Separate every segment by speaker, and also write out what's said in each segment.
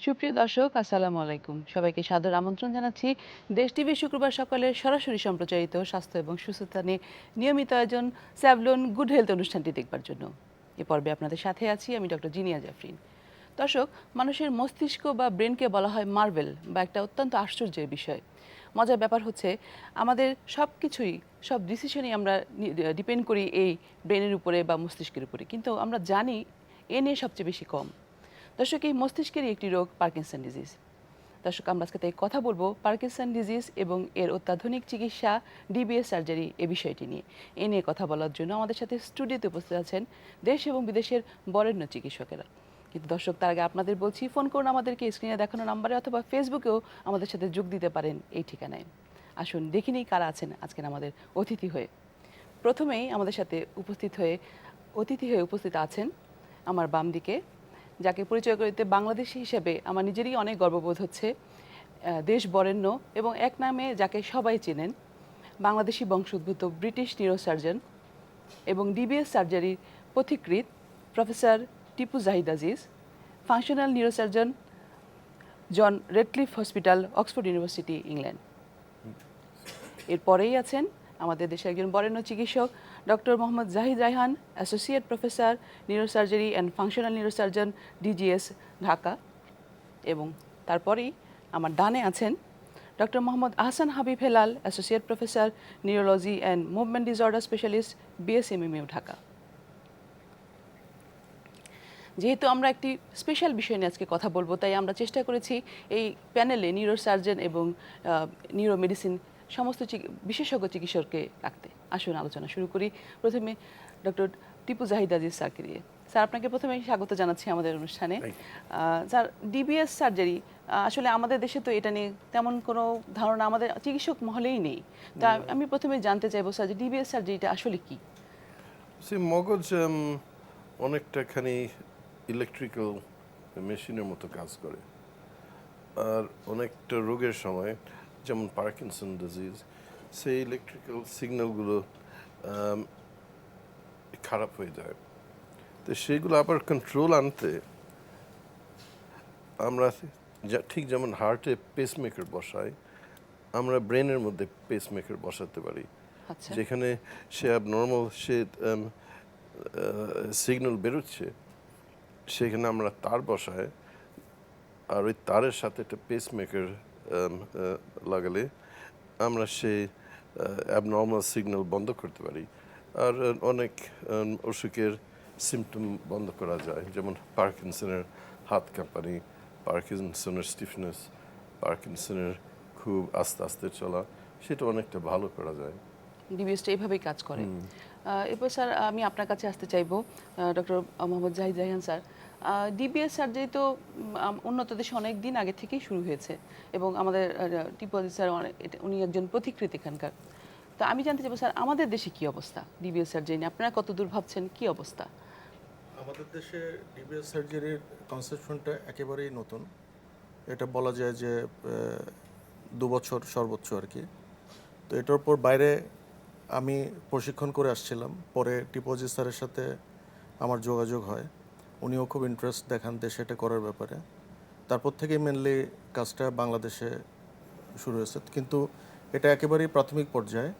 Speaker 1: সুপ্রিয় দর্শক, আসসালামু আলাইকুম। সবাইকে সাদর আমন্ত্রণ জানাচ্ছি দেশ টিভি শুক্রবার সকালের সরাসরি সম্প্রচারিত স্বাস্থ্য এবং সুস্থতা নিয়ে নিয়মিত আয়োজন স্যাভলন গুড হেলথ অনুষ্ঠানটি দেখবার জন্য। এ পর্বে আপনাদের সাথে আছি আমি ডক্টর জিনিয়া জাফরিন। দর্শক, মানুষের মস্তিষ্ক বা ব্রেনকে বলা হয় মার্ভেল বা একটা অত্যন্ত আশ্চর্যের বিষয়। মজার ব্যাপার হচ্ছে আমাদের সব কিছুই, সব ডিসিশনই আমরা ডিপেন্ড করি এই ব্রেনের উপরে বা মস্তিষ্কের উপরে, কিন্তু আমরা জানি এ নিয়ে সবচেয়ে বেশি কম। দর্শক, এই মস্তিষ্কেরই একটি রোগ পার্কিনসন ডিজিজ। দর্শক, আমরা আজকে তাই কথা বলবো পার্কিনসন ডিজিজ এবং এর অত্যাধুনিক চিকিৎসা, ডিবিএস সার্জারি এ বিষয়টি নিয়ে। এ নিয়ে কথা বলার জন্য আমাদের সাথে স্টুডিওতে উপস্থিত আছেন দেশ এবং বিদেশের বরেণ্য চিকিৎসকেরা। কিন্তু দর্শক, তার আগে আপনাদের বলছি, ফোন করুন আমাদেরকে স্ক্রিনে দেখানো নাম্বারে, অথবা ফেসবুকেও আমাদের সাথে যোগ দিতে পারেন এই ঠিকানায়। আসুন দেখে নিই কারা আছেন আজকের আমাদের অতিথি হয়ে। প্রথমেই আমাদের সাথে অতিথি হয়ে উপস্থিত আছেন আমার বাম দিকে, যাকে পরিচয় করে দিতে বাংলাদেশি হিসেবে আমার নিজেরই অনেক গর্ববোধ হচ্ছে। দেশ বরেণ্য এবং এক নামে যাকে সবাই চেনেন, বাংলাদেশি বংশোদ্ভূত ব্রিটিশ নিউরোসার্জন এবং ডিবিএস সার্জারির পথিকৃৎ professor Tipu Zahid Aziz, functional neurosurgeon, John Radcliffe hospital, Oxford university, England. এরপরেই আছেন আমাদের দেশের একজন বরেণ্য চিকিৎসক, doctor Mohammad Zahid Raihan, associate professor, neurosurgery and functional neurosurgeon, DGS, Dhaka. এবং তারপরেই আমার ডানে আছেন doctor Mohammad Ahsan Habib Helal, associate professor, neurology and movement disorder specialist, BSMMU, Dhaka. যেহেতু আমরা একটি স্পেশাল বিষয় নিয়ে আজকে কথা বলবো, তাই আমরা চেষ্টা করেছি এই প্যানেলে নিউরোসার্জন এবং নিউরোমেডিসিন সমস্ত বিশেষজ্ঞ চিকিৎসককে রাখতে। আসুন আলোচনা শুরু করি। প্রথমে ডক্টর টিপু জাহিদ আজিজ স্যারকে দিয়ে। স্যার, আপনাকে প্রথমে স্বাগত জানাচ্ছি আমাদের অনুষ্ঠানে। স্যার, ডিবিএস সার্জারি আসলে আমাদের দেশে তো এটা নিয়ে তেমন কোনো ধারণা আমাদের চিকিৎসক মহলেই নেই। তা আমি প্রথমে জানতে চাইবো স্যার, যে ডিবিএস সার্জারিটা আসলে কি?
Speaker 2: মগজ অনেকটাখানি ইলেকট্রিক্যাল মেশিনের মতো কাজ করে, আর অনেকটা রোগের সময়, যেমন পার্কিনসন ডিজিজ, সেই ইলেকট্রিক্যাল সিগন্যালগুলো খারাপ হয়ে যায়। তো সেইগুলো আবার কন্ট্রোল আনতে আমরা ঠিক যেমন হার্টে পেসমেকার বসাই, আমরা ব্রেনের মধ্যে পেসমেকার বসাতে পারি,
Speaker 1: আচ্ছা।
Speaker 2: যেখানে সে অ্যাবনর্মাল সিগন্যাল বেরোচ্ছে, সেখানে আমরা তার বসায়, আর ওই তারের সাথে একটা পেসমেকার লাগালে আমরা সেই অ্যাবনর্মাল সিগন্যাল বন্ধ করতে পারি। আর অনেক অসুখের সিমটম বন্ধ করা যায়, যেমন পার্কিনসনের হাত কাঁপানি, পার্কিনসনের স্টিফনেস, পার্কিনসনের খুব আস্তে আস্তে চলা, সেটা অনেকটা ভালো করা যায়।
Speaker 1: ডিবিএসটা এভাবেই কাজ করে। এরপর স্যার, আমি আপনার কাছে আসতে চাইবো, doctor Mohammad Zahid Raihan sir. DBS surgery তো উন্নত দেশে অনেক দিন আগে থেকেই শুরু হয়েছে, এবং আমাদের টিপু আজিজ স্যার উনি একজন পথিকৃৎ এখানকার। তো আমি জানতে চাইবো স্যার, আমাদের দেশে কি অবস্থা ডিবিএস সার্জারি নিয়ে? আপনারা কত দূর ভাবছেন, কি অবস্থা?
Speaker 3: আমাদের দেশে ডিবিএস সার্জারির কনসেপশনটা একেবারেই নতুন। এটা বলা যায় যে 2 বছর সর্বোচ্চ আর কি। তো এটার উপর বাইরে আমি প্রশিক্ষণ করে আসছিলাম, পরে টিপু আজিজ স্যারের সাথে আমার যোগাযোগ হয়, উনিও খুব ইন্টারেস্ট দেখান দেশে এটা করার ব্যাপারে। তারপর থেকে মেনলি কাজটা বাংলাদেশে শুরু হয়েছে, কিন্তু এটা একেবারেই প্রাথমিক পর্যায়ে।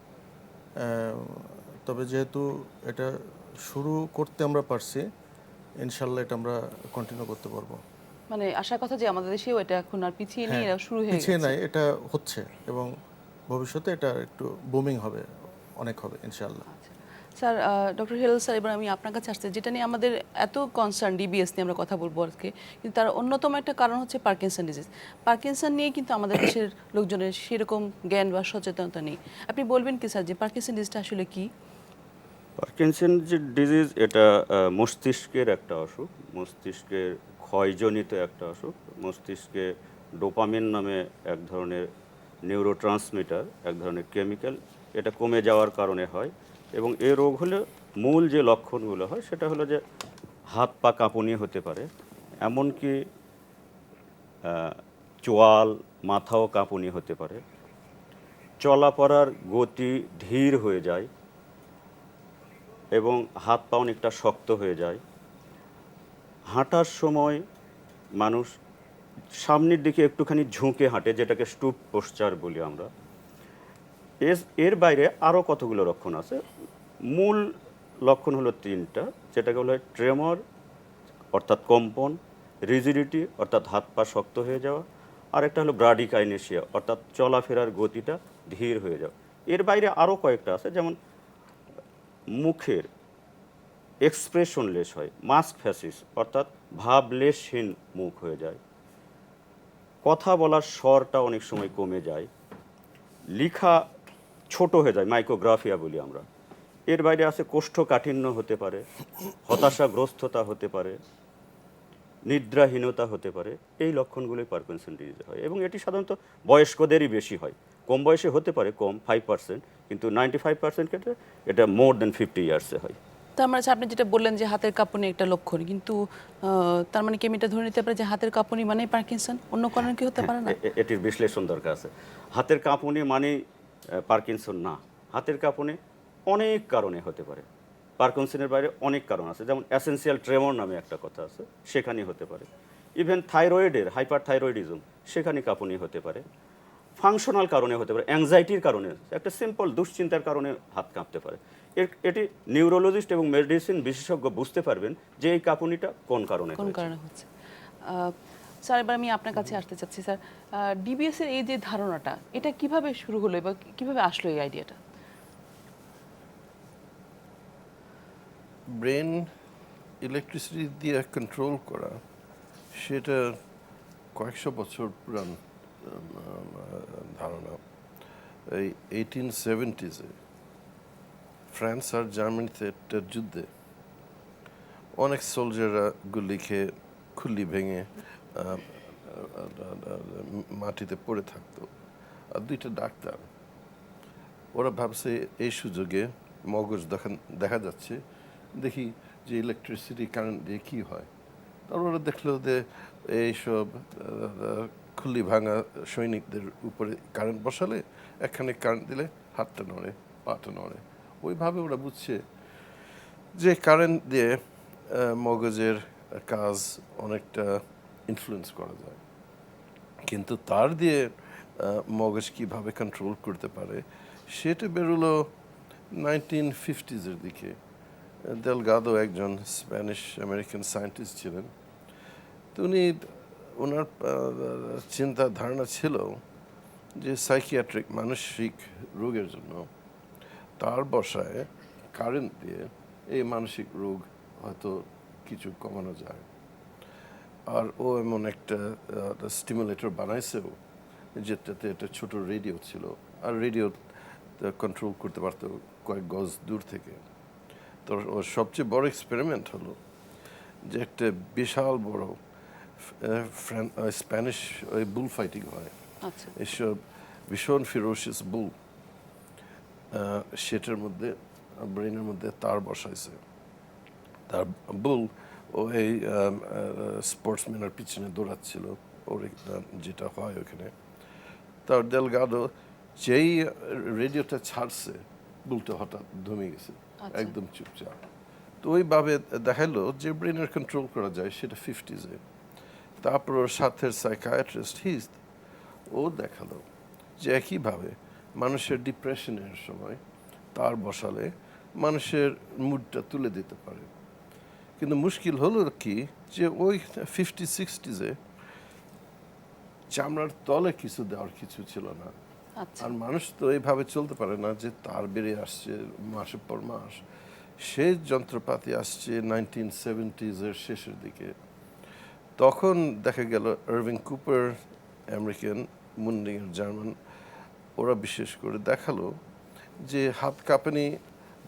Speaker 3: তবে যেহেতু এটা শুরু করতে আমরা পারছি, ইনশাল্লাহ এটা আমরা কন্টিনিউ করতে পারবো।
Speaker 1: মানে আশার কথা যে আমাদের দেশেও এটা এখন আর পিছিয়ে নেই,
Speaker 3: হ্যাঁ,
Speaker 1: এটা শুরু হয়ে
Speaker 3: পিছিয়ে
Speaker 1: গেছে।
Speaker 3: নাই, এটা হচ্ছে এবং ভবিষ্যতে এটা একটু বুমিং হবে, অনেক হবে ইনশাল্লাহ।
Speaker 1: আচ্ছা স্যার, ডক্টর হেলাল স্যার, এবার আমি আপনার কাছে আসতে, যেটা নিয়ে আমাদের এত কনসার্ন, ডিবিএস নিয়ে আমরা কথা বলবো আজকে, কিন্তু তার অন্যতম একটা কারণ হচ্ছে পার্কিনসন ডিজিজ। পার্কিনসন নিয়ে কিন্তু আমাদের দেশের লোকজনের সেরকম জ্ঞান বা সচেতনতা নেই। আপনি বলবেন কি স্যার, যে পার্কিনসন ডিজিজটা আসলে কি?
Speaker 4: পার্কিনসন যে ডিজিজ, এটা মস্তিষ্কের একটা অসুখ, মস্তিষ্কের ক্ষয়জনিত একটা অসুখ। মস্তিষ্কে ডোপামিন নামে এক ধরনের নিউরোট্রান্সমিটার, এক ধরনের কেমিক্যাল, এটা কমে যাওয়ার কারণে হয়। এবং এই রোগ হলে মূল যে লক্ষণগুলো হয় সেটা হলো যে হাত পা কাঁপুনি হতে পারে, এমনকি চোয়াল, মাথাও কাঁপুনি হতে পারে, চলাফেরার গতি ধীর হয়ে যায় এবং হাত পা অনেকটা শক্ত হয়ে যায়। হাঁটার সময় মানুষ সামনের দিকে একটুখানি ঝুঁকে হাঁটে, যেটাকে স্টুপ পোশ্চার বলি আমরা। এর বাইরে আরও কতগুলো লক্ষণ আছে। মূল লক্ষণ হলো তিনটা, যেটাকে বলা হয় ট্রেমর অর্থাৎ কম্পন, রিজিডিটি অর্থাৎ হাত পা শক্ত হয়ে যাওয়া, আর একটা হলো ব্রাডিকাইনেশিয়া অর্থাৎ চলাফেরার গতিটা ধীর হয়ে যাওয়া। এর বাইরে আরও কয়েকটা আছে, যেমন মুখের এক্সপ্রেশনলেস হয়, মাস্ক ফ্যাসিস অর্থাৎ ভাবলেশহীন মুখ হয়ে যায়, কথা বলার স্বরটা অনেক সময় কমে যায়, লিখা ছোট হয়ে যায়, মাইক্রোগ্রাফিয়া বলি আমরা। এর বাইরে আছে কোষ্ঠকাঠিন্য হতে পারে, হতাশাগ্রস্ততা হতে পারে, নিদ্রাহীনতা হতে পারে। এই লক্ষণগুলোই পার্কিনসন ডিজিজে হয় এবং এটি সাধারণত বয়স্কদেরই বেশি হয়। কম বয়সে হতে পারে কম 5%, কিন্তু 95% ক্ষেত্রে এটা মোর দেন 50 ইয়ার্সে হয়।
Speaker 1: তার মানে আপনি যেটা বললেন যে হাতের কাঁপুনি একটা লক্ষণ, কিন্তু তার মানে কি আমি এটা ধরে নিতে পারি যে হাতের কাঁপুনি মানেই পার্কিনসন, অন্য কারণ কি হতে পারে না?
Speaker 4: এটির বিশ্লেষণ দরকার আছে। হাতের কাঁপুনি মানে পার্কিনসন না। হাতের কাঁপুনি অনেক কারণে হতে পারে। পার্কিনসনের বাইরে অনেক কারণ আছে, যেমন অ্যাসেন্সিয়াল ট্রেমর নামে একটা কথা আছে, সেখানেই হতে পারে। ইভেন থাইরয়েডের হাইপার থাইরয়েডিজম, সেখানে কাঁপুনি হতে পারে। ফাংশনাল কারণে হতে পারে, অ্যাংজাইটির কারণে, একটা সিম্পল দুশ্চিন্তার কারণে হাত কাঁপতে পারে। এটি নিউরোলজিস্ট এবং মেডিসিন বিশেষজ্ঞ বুঝতে পারবেন যে এই কাঁপুনিটা কোন কারণে
Speaker 1: কোন
Speaker 4: হয়েছে।
Speaker 1: কারণে হচ্ছে। স্যার, এবার আমি আপনার কাছে আসতে চাচ্ছি। স্যার, ডিবিএস এর এই যে ধারণাটা, এটা কিভাবে শুরু হলো বা কিভাবে আসলো এই আইডিয়াটা?
Speaker 2: ব্রেন ইলেকট্রিসিটি দিয়ে কন্ট্রোল করা, সেটা কয়েকশো বছর পুরান ধারণা। এই 1870s-এ ফ্রান্স আর জার্মানিতে একটা যুদ্ধে অনেক সোলজাররা গুলি খেয়ে খুল্লি ভেঙে মাটিতে পড়ে থাকতো। আর দুইটা ডাক্তার, ওরা ভাবছে এই সুযোগে মগজ দেখা যাচ্ছে, দেখি যে ইলেকট্রিসিটি কারেন্ট দিয়ে কী হয়। তারপর ওরা দেখলো যে এইসব খুল্লি ভাঙা সৈনিকদের উপরে কারেন্ট বসালে, একখানে কারেন্ট দিলে হাতটা নড়ে, পাটা নড়ে। ওইভাবে ওরা বুঝছে যে কারেন্ট দিয়ে মগজের কাজ অনেকটা ইনফ্লুয়েন্স করা যায়। কিন্তু তার দিয়ে মগজ কীভাবে কন্ট্রোল করতে পারে সেটা বেরোলো 1950s-এর দিকে। দেলগাদো একজন স্প্যানিশ আমেরিকান সায়েন্টিস্ট ছিলেন। তো ওনার চিন্তা ধারণা ছিল যে সাইকিয়াট্রিক মানসিক রোগের জন্য তার বসায় কারেন্ট দিয়ে এই মানসিক রোগ হয়তো কিছু কমানো যায়। আর ও এমন একটা স্টিমুলেটর বানাইছেও, যেটাতে একটা ছোট রেডিও ছিল, আর রেডিও কন্ট্রোল করতে পারতো কয়েক গজ দূর থেকে। তো ওর সবচেয়ে বড় এক্সপেরিমেন্ট হলো যে একটা বিশাল বড় স্প্যানিশ ওই বুল ফাইটিং হয়,
Speaker 1: আচ্ছা।
Speaker 2: এসব ভীষণ ফিরোশিয়াস বুল, সেটার মধ্যে ব্রেনের মধ্যে তার বসাইছে। তার বুল ও এই স্পোর্টসম্যানের পিছনে দৌড়াচ্ছিল, ওর যেটা হয় ওখানে। তার দেলগাদো যেই রেডিওটা ছাড়ছে, বুলটা হঠাৎ দমে গেছে, একদম চুপচাপ। তো ওইভাবে দেখালো যে ব্রেনের কন্ট্রোল করা যায়, সেটা 50s-এ। তারপর ওর সাথের সাইকায়াট্রিস্ট হিস্ট, ও দেখালো যে একইভাবে মানুষের ডিপ্রেশনের সময় তার বসালে মানুষের মুডটা তুলে দিতে পারে। কিন্তু মুশকিল হলো কি, যে ওই 50-60s-এ চামড়ার তলে কিছু দেওয়ার কিছু ছিল না। আর মানুষ তো এইভাবে চলতে পারে না যে তার বেড়ে আসছে মাসের পর মাস। সেই যন্ত্রপাতি আসছে 1970s-এর শেষের দিকে। তখন দেখা গেল আরভিং কুপার আমেরিকান, মুন্ডিংয়ের জার্মান, ওরা বিশেষ করে দেখালো যে হাত কাঁপানি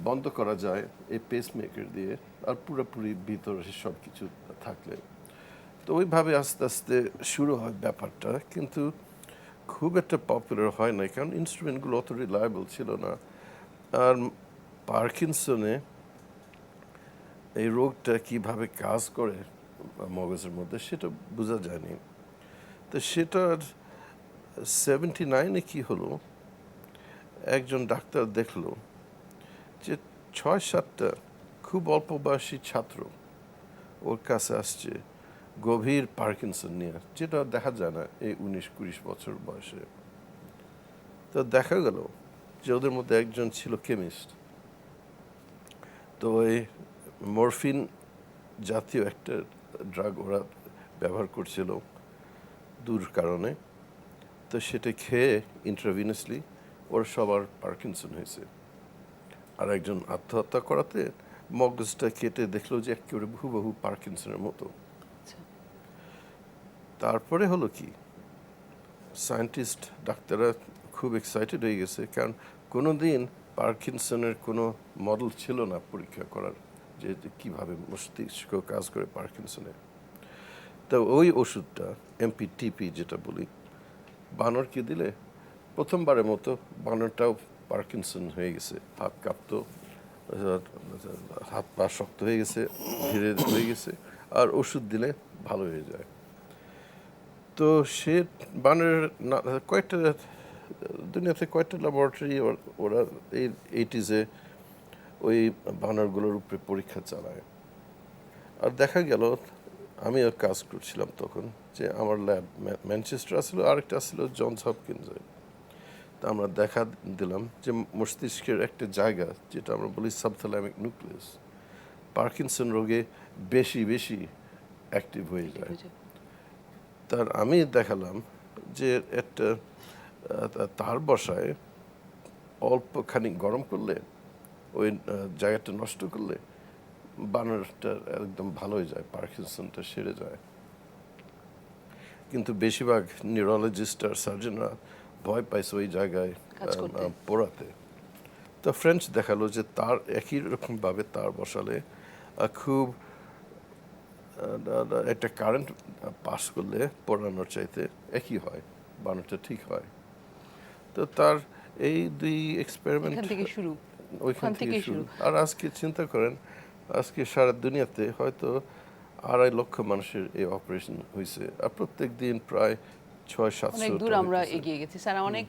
Speaker 2: বন্ধ করা যায় এই পেসমেকার দিয়ে, আর পুরোপুরি ভিতরে সব কিছু থাকলে। তো ওইভাবে আস্তে আস্তে শুরু হয় ব্যাপারটা, কিন্তু খুব একটা পপুলার হয় না, কারণ ইনস্ট্রুমেন্টগুলো অত রিলায়েবল ছিল না। আর পার্কিনসনে এই রোগটা কিভাবে কাজ করে মগজের মধ্যে সেটা বোঝা যায়নি। তো সেটার 79-এ কি হলো, একজন ডাক্তার দেখলো যে 6-7টা খুব অল্প বয়সী ছাত্র ওর কাছে আসছে গভীর পার্কিনসন নিয়ে, যেটা দেখা যায় না এই 19-20 বছর বয়সে। তো দেখা গেল যে ওদের মধ্যে একজন ছিল কেমিস্ট। তো ওই মরফিন জাতীয় একটা ড্রাগ ওরা ব্যবহার করছিল দূর কারণে। তো সেটা খেয়ে ইন্ট্রাভিনাসলি ওরা সবার পার্কিনসন হয়েছে। আর একজন আত্মহত্যা করাতে মগজটা কেটে দেখলো যে একেবারে হুবহু পার্কিনসনের মতো।
Speaker 1: আচ্ছা।
Speaker 2: তারপরে হলো কি, সায়েন্টিস্ট ডাক্তাররা খুব এক্সাইটেড হয়ে গেছে, কারণ কোনো দিন পার্কিনসনের কোনো মডেল ছিল না পরীক্ষা করার, যে কীভাবে মস্তিষ্ক কাজ করে পার্কিনসনে। তো ওই ওষুধটা এমপিটিপি যেটা বলি, বানরকে দিলে প্রথমবারের মতো বানরটাও পার্কিনসন হয়ে গেছে, হাত কাঁপতো, হাত পা শক্ত হয়ে গেছে, ধীরে হয়ে গেছে, আর ওষুধ দিলে ভালো হয়ে যায়। তো সে বানরের কয়েকটা দুনিয়াতে কয়েকটা ল্যাবরেটরি ওরা এই 80s ওই বানরগুলোর উপরে পরীক্ষা চালায়। আর দেখা গেল, আমিও কাজ করছিলাম তখন, যে আমার ল্যাব ম্যানচেস্টার আসলো, আরেকটা আসলো জনস হপকিন্সে। তা আমরা দেখা দিলাম যে মস্তিষ্কের একটা জায়গা, যেটা আমরা বলি সাবথ্যালামিক নিউক্লিয়াস, পার্কিনসন রোগে বেশি বেশি অ্যাক্টিভ হয়ে যায়। তার আমি দেখালাম যে একটা তার বসায় অল্প খানিক গরম করলে, ওই জায়গাটা নষ্ট করলে বানরটা একদম ভালো হয়ে যায়, পার্কিনসনটা সেরে যায়। কিন্তু বেশিরভাগ নিউরোলজিস্ট আর সার্জনরা ভয় পাইছে ওই জায়গায় পোড়াতে। তো ফ্রেঞ্চ দেখালো যে তার একই রকমভাবে তার বসালে খুব একটা কারেন্ট পাস করলে পোড়ানোর চাইতে একই হয়, বানানোটা ঠিক হয়। তো তার এই দুই এক্সপেরিমেন্ট ওইখান থেকে শুরু। আর আজকে চিন্তা করেন, আজকে সারা দুনিয়াতে হয়তো 2.5 লক্ষ মানুষের এই অপারেশন হয়েছে, আর প্রত্যেক দিন প্রায় 600-700।
Speaker 1: অনেক দূর আমরা এগিয়ে গেছি স্যার। অনেক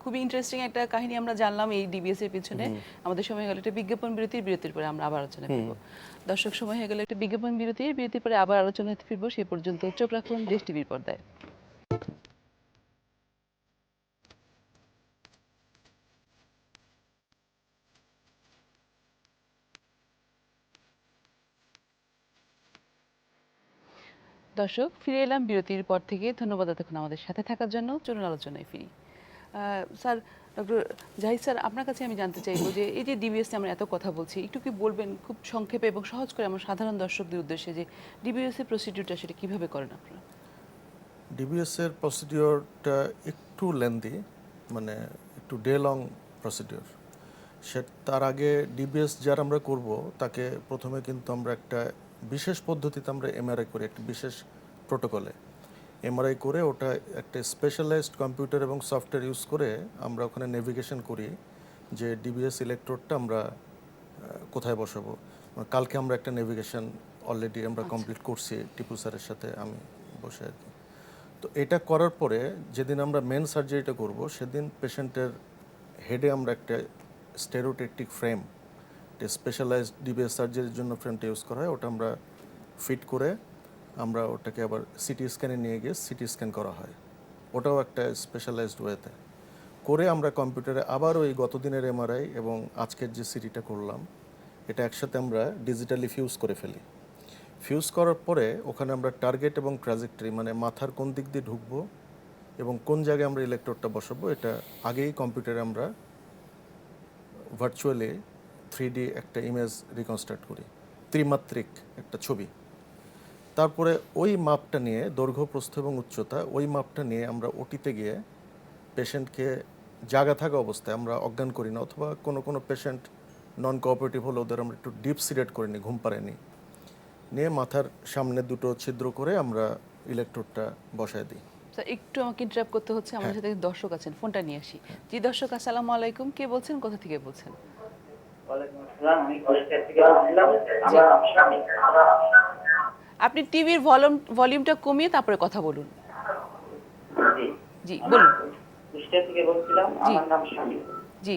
Speaker 1: খুবই ইন্টারেস্টিং একটা কাহিনী আমরা জানলাম এই ডিবিএস এর পিছনে। আমাদের সময় হয়ে গেল একটা বিজ্ঞাপন বিরতির পরে আমরা আবার আলোচনা করব। দর্শক, সময় হয়ে গেল একটা বিজ্ঞাপন বিরতির পরে আবার আলোচনাতে ফিরবো। সে পর্যন্ত চোখ রাখুন দেশ টিভির পর্দায়। দর্শক, ফিরে এলাম বিরতির পর থেকে। ধন্যবাদ এতক্ষণ আমাদের সাথে থাকার জন্য। চলুন আলোচনায় ফিরি। স্যার, ডক্টর জাহিদ স্যার, আপনার কাছে আমি জানতে চাইবো যে এই যে ডিবিএস নিয়ে আমরা এত কথা বলছি, একটু কি বলবেন খুব সংক্ষেপে এবং সহজ করে আমার সাধারণ দর্শকদের উদ্দেশ্যে যে ডিবিএস এর প্রসিডিউরটা সেটা কিভাবে করেন আপনারা?
Speaker 3: ডিবিএস এর প্রসিডিওরটা একটু লেন্দি, মানে একটু ডে লং প্রসিডিওর। তার আগে ডিবিএস যারা আমরা করব তাকে প্রথমে কিন্তু আমরা একটা বিশেষ পদ্ধতিতে আমরা এমআরআই করি, একটা বিশেষ প্রোটোকলে এমআরআই করে ওটা একটা স্পেশালাইজড কম্পিউটার এবং সফটওয়্যার ইউজ করে আমরা ওখানে নেভিগেশন করি যে ডিবিএস ইলেকট্রোডটা আমরা কোথায় বসাবো। কালকে আমরা একটা নেভিগেশন অলরেডি আমরা কমপ্লিট করছি টিপু স্যারের সাথে আমি বসে আর কি। তো এটা করার পরে যেদিন আমরা মেন সার্জারিটা করব সেদিন পেশেন্টের হেডে আমরা একটা স্টেরোটেকটিক ফ্রেম, স্পেশালাইজড ডিবিএস সার্জারির জন্য ফ্রেমটা ইউজ করা হয়, ওটা আমরা ফিট করে আমরা ওটাকে আবার সিটি স্ক্যানে নিয়ে গিয়ে সিটি স্ক্যান করা হয়। ওটাও একটা স্পেশালাইজড ওয়েতে করে আমরা কম্পিউটারে আবার ওই গতদিনের এমআরআই এবং আজকের যে সিটিটা করলাম এটা একসাথে আমরা ডিজিটালি ফিউজ করে ফেলি। ফিউজ করার পরে ওখানে আমরা টার্গেট এবং ট্র্যাজেক্টরি, মানে মাথার কোন দিক দিয়ে ঢুকবো এবং কোন জায়গায় আমরা ইলেকট্রোডটা বসাবো, এটা আগেই কম্পিউটারে আমরা ভার্চুয়ালি 3D একটা ইমেজ রিকনস্ট্রাক্ট করি, ত্রিমাত্রিক একটা ছবি। তারপরে ওই মাপটা নিয়ে, দৈর্ঘ্য প্রস্থ এবং উচ্চতা, ওই মাপটা নিয়ে আমরা ওটিতে গিয়ে পেশেন্টকে জাগা থাকা অবস্থায় আমরা অজ্ঞান করি না, অথবা কোনো কোনো পেশেন্ট নন কোঅপারেটিভ হলে ওদের আমরা একটু ডিপ সিডেট করে নিই, ঘুম পাড়ায় নিই, নিয়ে মাথার সামনে দুটো ছিদ্র করে আমরা ইলেকট্রোডটা বসায় দিই।
Speaker 1: স্যার, একটু আমাকে ইন্টারাপ্ট করতে হচ্ছে, আমাদের সাথে দর্শক আছেন, ফোনটা নিয়ে আসি। জি দর্শক, আসসালামু আলাইকুম। কে বলছেন, কোথা থেকে বলছেন? আপনি টিভির ভলিউমটা কমিয়ে তারপরে কথা বলুন। জি বলুন।
Speaker 5: কুষ্টিয়া থেকে বলছিলাম, আমার নাম শামীম।
Speaker 1: জি।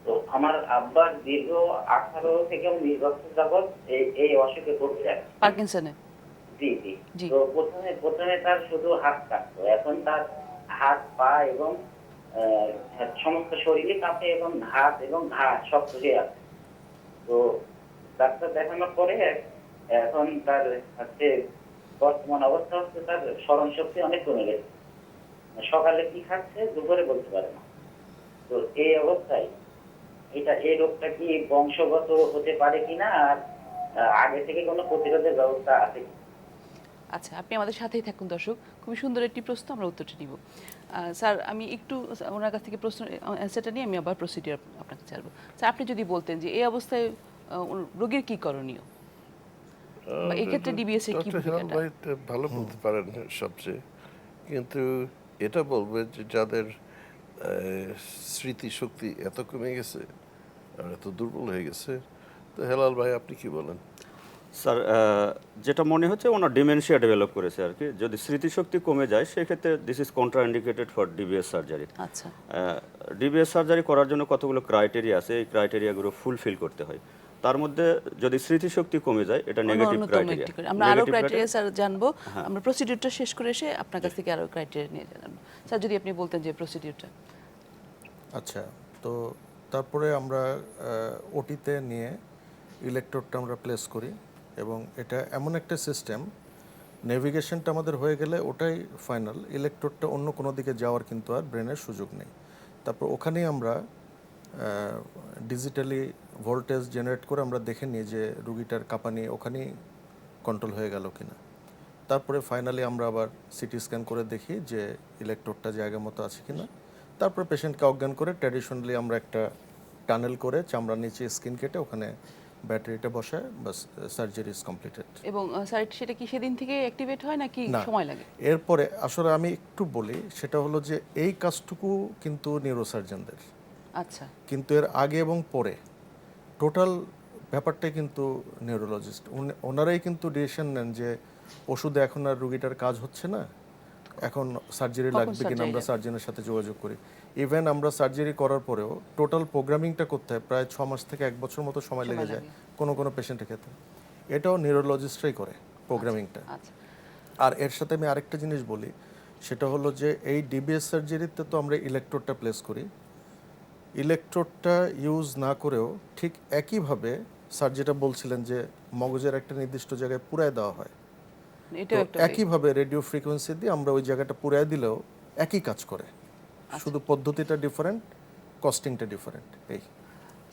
Speaker 5: তো আমার আব্বার দীর্ঘ 18 থেকে 19 বছর যাবত এই অসুখে ভুগছেন।
Speaker 1: পার্কিনসনে?
Speaker 5: জি জি জি।
Speaker 1: জি।
Speaker 5: তো প্রথমে প্রথমে তার শুধু হাত কাঁপতো, এখন তার হাত পা এবং সমস্ত শরীরে কাঁপে এবং হাত এবং ঘা সব ফুলে আছে। তো ডাক্তার দেখানোর পরে এখন তার হচ্ছে বর্তমান অবস্থা হচ্ছে তার স্মরণ শক্তি অনেক কমে গেছে। সকালে কি খাচ্ছে দুপুরে বলতে পারে না। তো এই অবস্থায় এই রোগটা কি বংশগত হতে পারে কিনা, আর আগে থেকে কোনো প্রতিরোধের ব্যবস্থা আছে কি?
Speaker 1: আচ্ছা, আপনি আমাদের সাথেই থাকুন দর্শক। খুবই সুন্দর একটি প্রশ্ন, আমরা উত্তরটি নিব। স্যার, আমি একটু ওনার কাছ থেকে প্রশ্ন অ্যান্সারটা নিয়ে আমি আবার প্রসিডিউর আপনাকে চাইবো। স্যার, আপনি যদি বলতেন যে এই অবস্থায় রোগীর কি করণীয়, বা এক্ষেত্রে ডিবিএস এর কি
Speaker 2: ডক্টর হেলাল
Speaker 1: ভূমিকাটা?
Speaker 2: ভাই তো ভালো বলতে পারেন সবচেয়ে, কিন্তু এটা বলবে যে যাদের স্মৃতিশক্তি এত কমে গেছে আর এত দুর্বল হয়ে গেছে, তো হেলাল ভাই আপনি কি বলেন?
Speaker 4: স্যার, যেটা মনে হচ্ছে ওনার ডিমেনশিয়া ডেভেলপ করেছে আর কি। যদি স্মৃতিশক্তি কমে যায় সেক্ষেত্রে this is contraindicated for DBS surgery.
Speaker 1: আচ্ছা,
Speaker 4: ডিবিএস সার্জারি করার জন্য কতগুলো ক্রাইটেরিয়া আছে, এই ক্রাইটেরিয়াগুলো ফুলফিল করতে হয়। তার মধ্যে যদি স্মৃতিশক্তি কমে যায় এটা নেগেটিভ
Speaker 1: অন্যতম
Speaker 4: ক্রাইটেরিয়া।
Speaker 1: একটি করে আমরা আরো ক্রাইটেরিয়া স্যার জানবো। আমরা প্রসিডিউরটা শেষ করে এসে আপনার কাছ থেকে আরো ক্রাইটেরিয়া নিয়ে জানবো। স্যার, যদি আপনি বলতেন যে প্রসিডিউরটা।
Speaker 3: আচ্ছা, তো তারপরে আমরা ওটিতে নিয়ে ইলেকট্রোডটা আমরা প্লেস করি, এবং এটা এমন একটা সিস্টেম, নেভিগেশনটা আমাদের হয়ে গেলে ওটাই ফাইনাল। ইলেকট্রোডটা অন্য কোনো দিকে যাওয়ার কিন্তু আর ব্রেনের সুযোগ নেই। তারপর ওখানেই আমরা ডিজিটালি ভোল্টেজ জেনারেট করে আমরা দেখে নিই যে রুগীটার কাঁপানি ওখানেই কন্ট্রোল হয়ে গেল কিনা। তারপরে ফাইনালি আমরা আবার সিটি স্ক্যান করে দেখি যে ইলেকট্রোডটা জায়গা মতো আছে কিনা। তারপরে পেশেন্টকে অজ্ঞান করে ট্র্যাডিশনালি আমরা একটা টানেল করে চামড়ার নিচে স্কিন কেটে ওখানে ব্যাটারিটা বসায়, বাস সার্জারি ইজ কমপ্লিটেড।
Speaker 1: এবং স্যার, সেটা কি সেদিন থেকে অ্যাক্টিভেট হয় নাকি
Speaker 3: না,
Speaker 1: সময় লাগে?
Speaker 3: এরপরে আসলে আমি একটু বলি, সেটা হলো যে এই কাজটুকু কিন্তু নিউরোসার্জনদের,
Speaker 1: আচ্ছা,
Speaker 3: কিন্তু এর আগে এবং পরে টোটাল ব্যাপারটাই কিন্তু নিউরোলজিস্ট, ওনারাই কিন্তু ডিসিশন নেন যে ওষুধে এখন আর রুগীটার কাজ হচ্ছে না, এখন সার্জারি
Speaker 1: কখন
Speaker 3: লাগবে কিনা
Speaker 1: surgery
Speaker 3: আমরা
Speaker 1: লাগবে?
Speaker 3: সার্জনের সাথে যোগাযোগ করি। ইভেন আমরা সার্জারি করার পরেও টোটাল প্রোগ্রামিংটা করতে হয় প্রায় 6 মাস থেকে 1 বছর মতো সময় লেগে যায় কোনো কোনো পেশেন্টের ক্ষেত্রে। এটাও নিউরোলজিস্টরাই করে প্রোগ্রামিংটা।
Speaker 1: আচ্ছা।
Speaker 3: আর এর সাথে আমি আরেকটা জিনিস বলি, সেটা হলো যে এই ডিবিএস সার্জারিতে তো আমরা ইলেকট্রোডটা প্লেস করি, ইলেকট্রোডটা ইউজ না করেও ঠিক একইভাবে স্যার যেটা বলছিলেন যে মগজের একটা নির্দিষ্ট জায়গায় পুরায় দেওয়া হয়, তো
Speaker 1: এটাও একটা
Speaker 3: একইভাবে রেডিও ফ্রিকোয়েন্সি দিয়ে আমরা ওই জায়গাটা পুরায় দিলেও একই কাজ করে, শুধু পদ্ধতিটা ডিফারেন্ট, কস্টিংটা ডিফারেন্ট। এই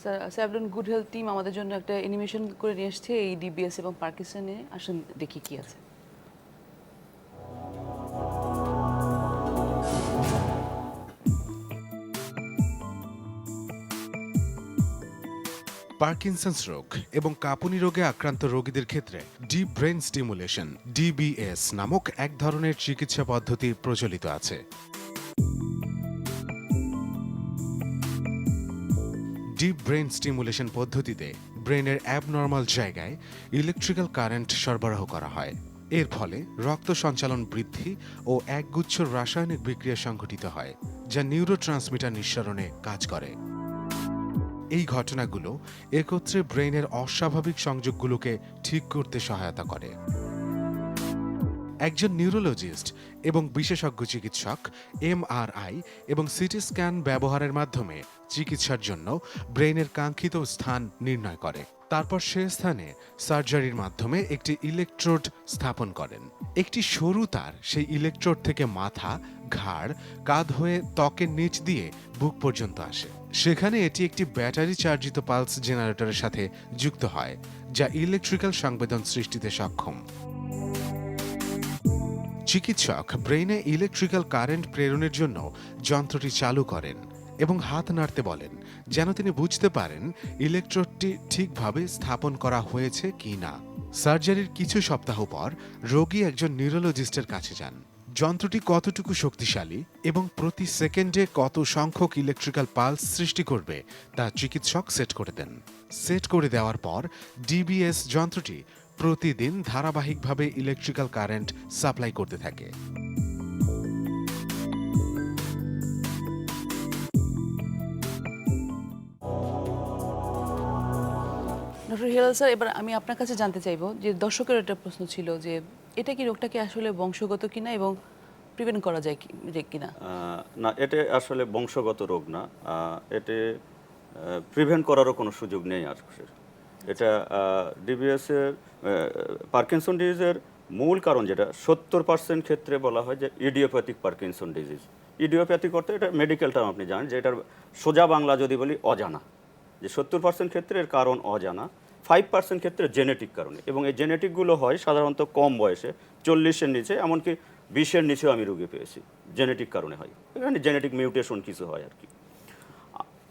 Speaker 1: sir, Savlon good health team আমাদের জন্য একটা অ্যানিমেশন করে নিয়ে এসেছে এই ডিবিএস এবং পার্কিনসন নিয়ে। আসুন দেখি কি আছে।
Speaker 6: পার্কিনসন্স রোগ এবং কাঁপুনি রোগে আক্রান্ত রোগীদের ক্ষেত্রে ডিপ ব্রেন স্টিমুলেশন ডিবিএস নামক এক ধরনের চিকিৎসা পদ্ধতি প্রচলিত আছে। ডিপ ব্রেন স্টিমুলেশন পদ্ধতিতে ব্রেনের অ্যাবনর্মাল জায়গায় ইলেকট্রিক্যাল কারেন্ট সরবরাহ করা হয়। এর ফলে রক্ত সঞ্চালন বৃদ্ধি ও একগুচ্ছ রাসায়নিক বিক্রিয়া সংঘটিত হয় যা নিউরোট্রান্সমিটার নিঃসরণে কাজ করে। এই ঘটনাগুলো একত্রে ব্রেনের অস্বাভাবিক সংযোগগুলোকে ঠিক করতে সহায়তা করে। একজন নিউরোলজিস্ট এবং বিশেষজ্ঞ চিকিৎসক এমআরআই এবং সিটি স্ক্যান ব্যবহারের মাধ্যমে চিকিৎসার জন্য ব্রেনের কাঙ্ক্ষিত স্থান নির্ণয় করে। তারপর সে স্থানে সার্জারির মাধ্যমে একটি ইলেকট্রোড স্থাপন করেন। একটি সরু তার সেই ইলেকট্রোড থেকে মাথা, ঘাড়, কাঁধ হয়ে ত্বকের নিচ দিয়ে বুক পর্যন্ত আসে। সেখানে এটি একটি ব্যাটারি চার্জিত পালস জেনারেটরের সাথে যুক্ত হয়, যা ইলেকট্রিক্যাল সংবেদন সৃষ্টিতে সক্ষম। চিকিৎসক ব্রেইনে ইলেকট্রিক্যাল কারেন্ট প্রেরণের জন্য যন্ত্রটি চালু করেন এবং হাত নাড়তে বলেন, যেন তিনি বুঝতে পারেন ইলেকট্রোডটি ঠিকভাবে স্থাপন করা হয়েছে কি না। সার্জারির কিছু সপ্তাহ পর রোগী একজন নিউরোলজিস্টের কাছে যান। যন্ত্রটি কতটুকু শক্তিশালী এবং প্রতি সেকেন্ডে কত সংখ্যক ইলেকট্রিক্যাল পালস সৃষ্টি করবে তা চিকিৎসক সেট করে দেন। সেট করে দেওয়ার পর ডিবিএস যন্ত্রটি প্রতিদিন ধারাবাহিকভাবে ইলেকট্রিক্যাল কারেন্ট সাপ্লাই করতে থাকে।
Speaker 1: ডক্টর হেলাল স্যার, এবার আমি আপনার কাছে জানতে চাইবো যে দর্শকের একটা প্রশ্ন ছিল যে এটা কি রোগটা কি আসলে বংশগত কিনা এবং প্রিভেন্ট করা যায় কিনা?
Speaker 4: না, এটা আসলে বংশগত রোগ না। এতে প্রিভেন্ট করারও কোনো সুযোগ নেই আর। এটা ডিবিএস এর পার্কিনসন ডিজিজের মূল কারণ যেটা 70% ক্ষেত্রে বলা হয় যে ইডিওপ্যাথিক পার্কিনসন ডিজিজ। ইডিওপ্যাথিক অর্থে এটা মেডিকেল টার্ম, আপনি জানেন যে এটার সোজা বাংলা যদি বলি অজানা, যে 70% ক্ষেত্রে এর কারণ অজানা, 5% ক্ষেত্রে জেনেটিক কারণে, এবং এই জেনেটিকগুলো হয় সাধারণত কম বয়সে, 40-এর নিচে, এমনকি 20-এর নিচেও আমি রোগী পেয়েছি, জেনেটিক কারণে হয়, এখানে জেনেটিক মিউটেশন কিছু হয় আর কি।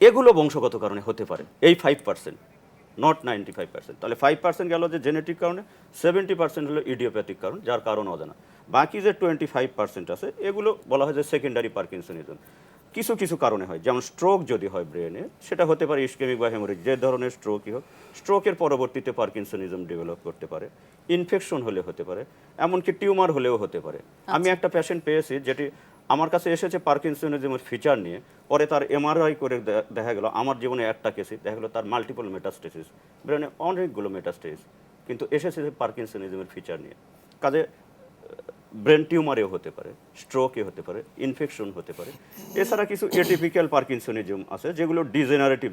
Speaker 4: এগুলো বংশগত কারণে হতে পারে, এই 5%, নট 95%। তাহলে 5% গেল যে জেনেটিক কারণে, 70% হলো ইডিওপ্যাথিক কারণ, যার কারণ অজানা। বাকি যে 25% আছে এগুলো বলা হয় যে সেকেন্ডারি পার্কিনসনিজম। কিছু কিছু কারণে হয়, যেমন স্ট্রোক যদি হয় ব্রেনে, সেটা হতে পারে ইসকেমিক বা হেমোরেজ, যে ধরনের স্ট্রোকই হোক, স্ট্রোকের পরবর্তীতে পার্কিনসনিজম ডেভেলপ করতে পারে, ইনফেকশন হলে হতে পারে, এমনকি টিউমার হলেও হতে পারে। আমি একটা পেশেন্ট পেয়েছি যেটি আমার কাছে এসেছে পার্কিনসনিজমের ফিচার নিয়ে, পরে তার এমআরআই করে দেখা গেল, আমার জীবনে একটা কেসই দেখা গেল তার মাল্টিপল মেটাস্টেসিস, ব্রেনে অনেকগুলো মেটাস্টেসিস, কিন্তু এসেছে পার্কিনসনিজমের ফিচার নিয়ে। কাজে ব্রেন টিউমারেও হতে পারে, স্ট্রোকে হতে পারে, ইনফেকশন হতে পারে। এছাড়া কিছু এটিপিক্যাল পার্কিনসনিজম আছে যেগুলো ডিজেনারেটিভ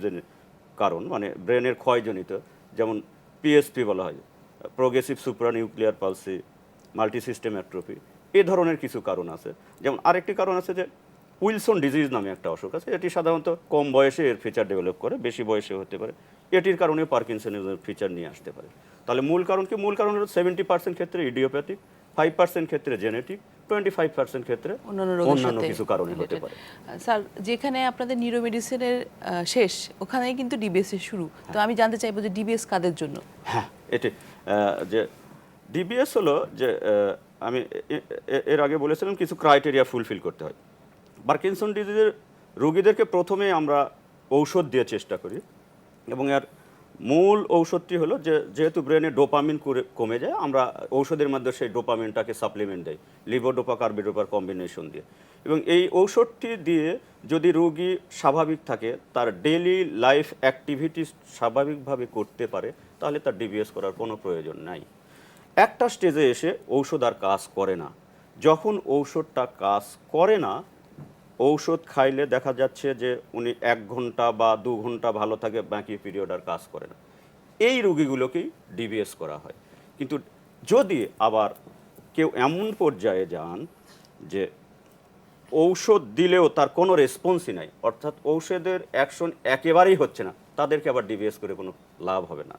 Speaker 4: কারণ, মানে ব্রেনের ক্ষয়জনিত, যেমন পিএসপি বলা হয়, progressive supranuclear palsy, multi system atrophy, এ ধরনের কিছু কারণ আছে। যেমন আরেকটি কারণ আছে যে উইলসন ডিজিজ নামে একটা অসুখ আছে, এটি সাধারণত কম বয়সে এর ফিচার ডেভেলপ করে, বেশি বয়সে হতে পারে, এটির কারণে পার্কিনসনিজমের ফিচার নিয়ে আসতে পারে। তাহলে মূল কারণ কি? মূল কারণ হলো 70% ক্ষেত্রে ইডিওপ্যাথিক, 5% ক্ষেত্রে জেনেটিক, 25% ক্ষেত্রে অন্যান্য কিছু কারণে হতে পারে।
Speaker 1: স্যার, যেখানে আপনাদের নিউরোমেডিসিনের শেষ, ওখানেই কিন্তু ডিবিএস এর শুরু। তো আমি জানতে চাইবো যে ডিবিএস কাদের জন্য?
Speaker 4: হ্যাঁ, এটি যে ডিবিএস হলো যে আমি এর আগে বলেছিলাম কিছু ক্রাইটেরিয়া ফুলফিল করতে হয়। পার্কিনসন ডিজিজের রোগীদেরকে প্রথমে আমরা ঔষধ দিয়ে চেষ্টা করি, এবং এর মূল ঔষধটি হলো যে যেহেতু ব্রেনে ডোপামিন কমে যায়, আমরা ঔষধের মধ্যে সেই ডোপামিনটাকে সাপ্লিমেন্ট দেয় লিভোডোপা কার্বিডোপার কম্বিনেশন দিয়ে, এবং এই ঔষধটি দিয়ে যদি রোগী স্বাভাবিক থাকে, তার ডেইলি লাইফ অ্যাক্টিভিটি স্বাভাবিকভাবে করতে পারে, তাহলে তার ডিবিএস করার কোনো প্রয়োজন নাই। একটা স্টেজে এসে ঔষধ আর কাজ করে না। যখন ঔষধটা কাজ করে না, ঔষধ খাইলে দেখা যাচ্ছে যে উনি 1 ঘন্টা বা 2 ঘন্টা ভালো থাকে, বাকি পিরিয়ড আর কাজ করে না, এই রোগীগুলোকেই ডিবিএস করা হয়। কিন্তু যদি আবার কেউ এমন পর্যায়ে যান যে ঔষধ দিলেও তার কোনো রেসপন্সই নাই, অর্থাৎ ঔষধের অ্যাকশন একেবারেই হচ্ছে না, তাদেরকে আবার ডিবিএস করে কোনো লাভ হবে না।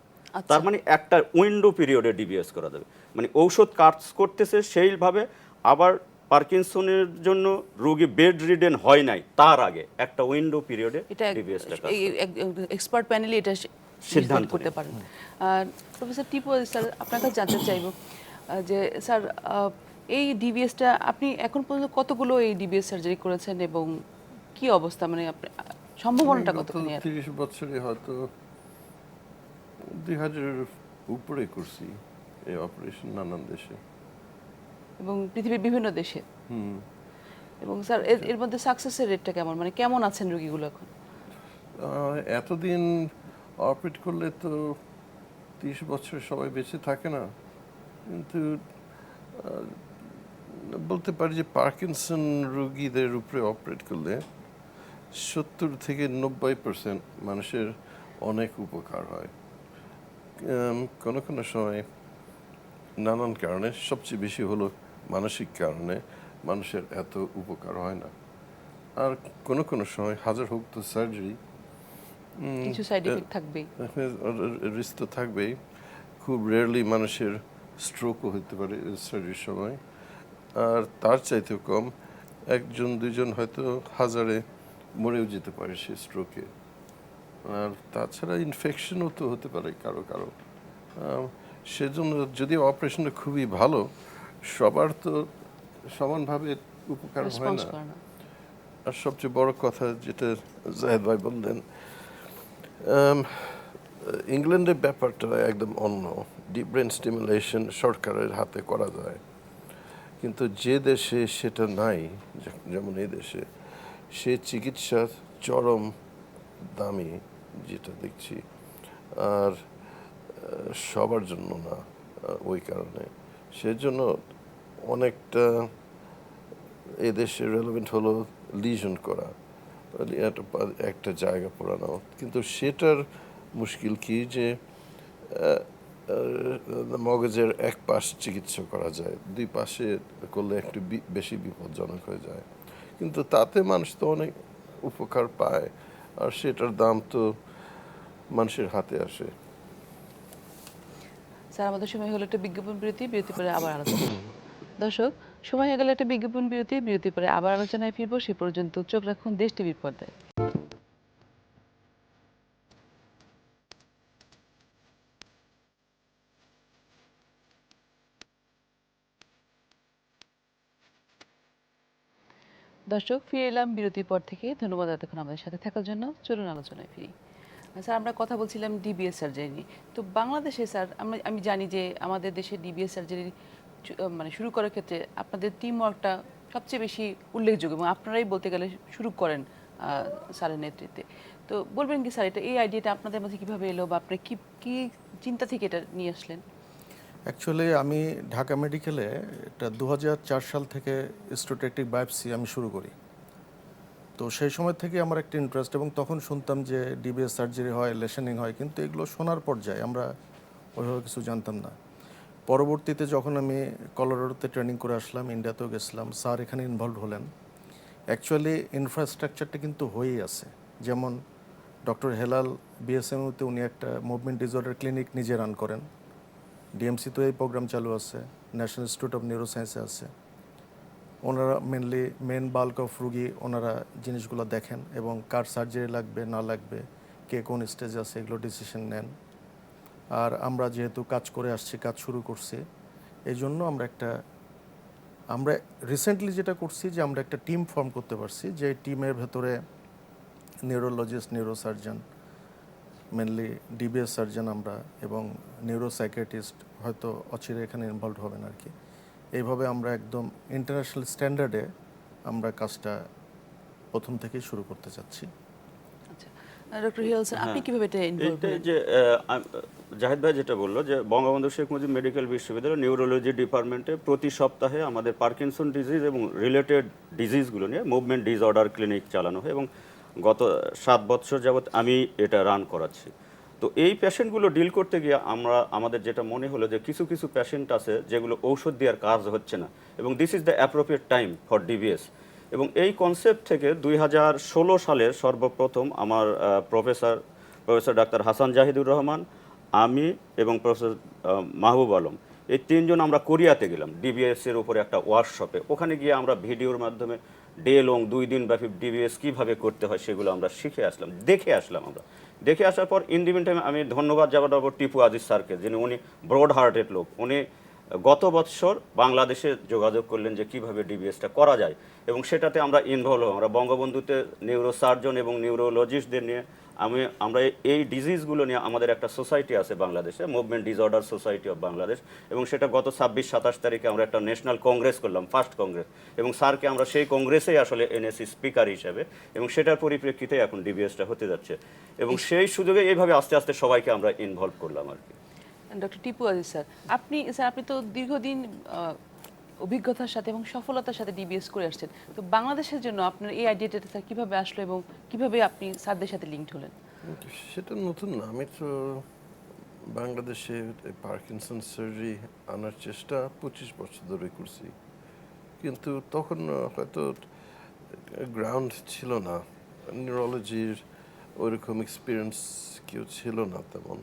Speaker 4: তার মানে একটা উইন্ডো পিরিয়ডে ডিবিএস করা যাবে, মানে ঔষধ কাজ করতেছে সেইভাবে, আবার পার্কিনসনের জন্য রোগী বেড রিডেন হয় নাই তার আগে একটা উইন্ডো পিরিয়ডে ডিবিএসটা কাজ করে।
Speaker 1: এক্সপার্ট প্যানেলে এটা সিদ্ধান্ত করতে পারেন। প্রফেসর টিপু স্যার, আপনার কাছে জানতে চাইবো যে স্যার, এই ডিবিএসটা আপনি এখন পর্যন্ত কতগুলো এই ডিবিএস সার্জারি করেছেন এবং কি অবস্থা, মানে সম্ভাবনাটা কতখানি?
Speaker 2: 30 বছরে হয়তো 2000-এর উপরে করছি এই অপারেশন নানান দেশে,
Speaker 1: এবং পৃথিবীর বিভিন্ন দেশে। এবং স্যার এর মধ্যে সাকসেসের রেটটা কেমন, মানে কেমন আছেন রোগীগুলো এখন?
Speaker 2: এতদিন অপারেট করলে তো 30 বছর সবাই বেঁচে থাকে না, কিন্তু বলতে পারি যে পার্কিনসন রোগীদের উপরে অপারেট করলে 70-90% মানুষের অনেক উপকার হয়। কোনো কোনো সময় নানান কারণে, সবচেয়ে বেশি হলো মানসিক কারণে, মানুষের এত উপকার হয় না। আর কোনো কোনো সময় হাজার হোক তো সার্জারি,
Speaker 1: কিছু সাইড এফেক্ট থাকবেই,
Speaker 2: রিস্ক তো থাকবেই। খুব রেয়ারলি মানুষের স্ট্রোকও হতে পারে সার্জারির সময়, আর তার চাইতেও কম 1-2জন হয়তো হাজারে মরেও যেতে পারে সে স্ট্রোকে। আর তাছাড়া ইনফেকশনও তো হতে পারে কারো কারো। সেজন্য যদি অপারেশনটা খুবই ভালো, সবার তো সমানভাবে উপকার হয় না। আর সবচেয়ে বড় কথা যেটা জাহেদ ভাই বললেন, ইংল্যান্ডের ব্যাপারটা একদম অন্য। ডিপ ব্রেন স্টিমুলেশন সরকারের হাতে করা যায়, কিন্তু যে দেশে সেটা নাই, যেমন এই দেশে, সে চিকিৎসা চরম দামি, যেটা দেখছি। আর সবার জন্য না, ওই কারণে সেজন্য অনেকটা এদেশে রেলেভেন্ট হলো লিজন করা, একটা জায়গা পড়ানো, কিন্তু সেটার মুশকিল কি যে মগজের এক পাশ চিকিৎসা করা যায়, দুই পাশে করলে একটু বেশি বিপজ্জনক হয়ে যায়, কিন্তু তাতে মানুষ তো অনেক উপকার পায়, আর সেটার দাম তো মানুষের হাতে আসে।
Speaker 1: স্যার, আমাদের সময় হলো একটা বিজ্ঞাপন বিরতি, বিরতি পরে আবার আলোচনা করব। দর্শক, সময় হয়ে গেল একটা বিজ্ঞাপন বিরতি, বিরতি পরে আবার আলোচনায় ফিরবো। সে পর্যন্ত চোখ রাখুন দেশ টিভির পর্দায়। দর্শক, ফিরে এলাম বিরতির পর থেকে। ধন্যবাদ এতক্ষণ আমাদের সাথে থাকার জন্য। চলুন আলোচনায় ফিরি। স্যার, আমরা কথা বলছিলাম ডিবিএস সার্জারি নিয়ে। তো বাংলাদেশে স্যার, আমি জানি যে আমাদের দেশে ডিবিএস সার্জারি মানে শুরু করার ক্ষেত্রে আপনাদের টিম ওয়ার্কটা সবচেয়ে বেশি উল্লেখযোগ্য, এবং আপনারাই বলতে গেলে শুরু করেন স্যারের নেতৃত্বে। তো বলবেন কি স্যার, এই আইডিয়াটা আপনাদের মধ্যে কিভাবে এলো, বা আপনি কি কি চিন্তা থেকে এটা নিয়ে আসলেন?
Speaker 3: অ্যাকচুয়ালি আমি ঢাকা মেডিকেলে এটা 2004 সাল থেকে স্টোটেটিক বায়োপসি আমি শুরু করি। তো সেই সময় থেকে আমার একটা ইন্টারেস্ট, এবং তখন শুনতাম যে ডিবিএস সার্জারি হয়, লেশনিং হয়, কিন্তু এগুলো শোনার পর্যায়ে আমরা ওইভাবে কিছু জানতাম না। পরবর্তীতে যখন আমি কলোরাডোতে ট্রেনিং করে আসলাম, ইন্ডিয়াতেও গেছিলাম, স্যার এখানে ইনভলভ হলেন। অ্যাকচুয়ালি ইনফ্রাস্ট্রাকচারটা কিন্তু হয়েই আছে। যেমন ডক্টর হেলাল বিএসএমইউতে উনি একটা মুভমেন্ট ডিসঅর্ডার ক্লিনিক নিজে রান করেন। ডিএমসিতেও এই প্রোগ্রাম চালু আছে, ন্যাশনাল ইনস্টিটিউট অফ নিউরোসায়েন্সে আছে। ওনারা মেন বাল্ক অফ রুগী ওনারা জিনিসগুলো দেখেন, এবং কার সার্জারি লাগবে না লাগবে, কে কোন স্টেজে আছে, এগুলো ডিসিশন নেন। আর আমরা যেহেতু কাজ করে আসছি, কাজ শুরু করছি, এই জন্য আমরা রিসেন্টলি যেটা করছি যে আমরা একটা টিম ফর্ম করতে পারছি, যে টিমের ভেতরে neurologist, neurosurgeon, mainly DBS surgeon আমরা, এবং নিউরোসাইকিয়াট্রিস্ট হয়তো অচিরে এখানে ইনভলভ হবেন আর কি। এইভাবে আমরা একদম ইন্টারন্যাশনাল স্ট্যান্ডার্ডে আমরা কাজটা প্রথম থেকেই শুরু করতে চাচ্ছি।
Speaker 1: আচ্ছা, ডক্টর হিয়াল স্যার, আপনি কিভাবে এটা ইনভলভ
Speaker 4: এইটাই
Speaker 1: হলেন?
Speaker 4: যে জাহিদ ভাই যেটা বললো, যে বঙ্গবন্ধু শেখ মুজিব মেডিকেল বিশ্ববিদ্যালয় নিউরোলজি ডিপার্টমেন্টে প্রতি সপ্তাহে আমাদের পার্কিনসন ডিজিজ এবং রিলেটেড ডিজিজগুলো নিয়ে মুভমেন্ট ডিসঅর্ডার ক্লিনিক চালানো হয়, এবং গত 7 বছর যাবৎ আমি এটা রান করাচ্ছি। তো এই পেশেন্টগুলো ডিল করতে গিয়ে আমাদের যেটা মনে হলো যে কিছু কিছু পেশেন্ট আছে যেগুলো ঔষধ দেওয়ার কাজ হচ্ছে না, এবং this is the appropriate time for DBS. এবং এই কনসেপ্ট থেকে 2016 সালের সর্বপ্রথম আমার প্রফেসর ডাক্তার হাসান জাহিদুর রহমান, আমি এবং প্রফেসর মাহবুব আলম, এই তিনজন আমরা কোরিয়াতে গেলাম ডিবিএস এর উপরে একটা ওয়ার্কশপে। ওখানে গিয়ে আমরা ভিডিওর মাধ্যমে ডে লং 2 দিন ব্যাপী ডিবিএস কীভাবে করতে হয় সেগুলো আমরা শিখে আসলাম, দেখে আসলাম। আমরা দেখে আসার পর ইন দি মিন টাইম আমি ধন্যবাদ জানাবো টিপু আজিজ স্যারকে, যিনি উনি ব্রড হার্টেড লোক। উনি গত বছর বাংলাদেশে যোগাযোগ করলেন যে কিভাবে ডিবিএসটা করা যায়, এবং সেটাতে আমরা ইনভলভ হই। আমরা বঙ্গবন্ধুতে নিউরোসার্জন এবং নিউরোলজিস্টদের নিয়ে আমরা এই ডিজিজগুলো নিয়ে আমাদের একটা সোসাইটি আছে বাংলাদেশে, movement disorder society of Bangladesh, এবং সেটা গত 26-27 তারিখে আমরা একটা ন্যাশনাল কংগ্রেস করলাম, ফার্স্ট কংগ্রেস, এবং স্যারকে আমরা সেই কংগ্রেসেই আসলে এনেছি স্পিকার হিসেবে, এবং সেটার পরিপ্রেক্ষিতে এখন ডিবিএসটা হতে যাচ্ছে, এবং সেই সুযোগে এইভাবে আস্তে আস্তে সবাইকে আমরা ইনভলভ করলাম আর কি।
Speaker 1: ডক্টর টিপু আজিজ স্যার, আপনি তো দীর্ঘদিন অভিজ্ঞতার সাথে এবং সফলতার সাথে ডিবিএস করে আসছেন। তো বাংলাদেশের জন্য আপনার এই আইডিয়াটা স্যার কিভাবে আসলো, এবং কিভাবে আপনি স্যারদের সাথে লিঙ্কড হলেন?
Speaker 2: সেটা নতুন না, আমি তো বাংলাদেশে পার্কিনসন সার্জারি আনার চেষ্টা 25 বছর ধরে করছি, কিন্তু তখন হয়তো গ্রাউন্ড ছিল না, নিউরোলজির ওইরকম এক্সপিরিয়েন্স কেউ ছিল না তেমন।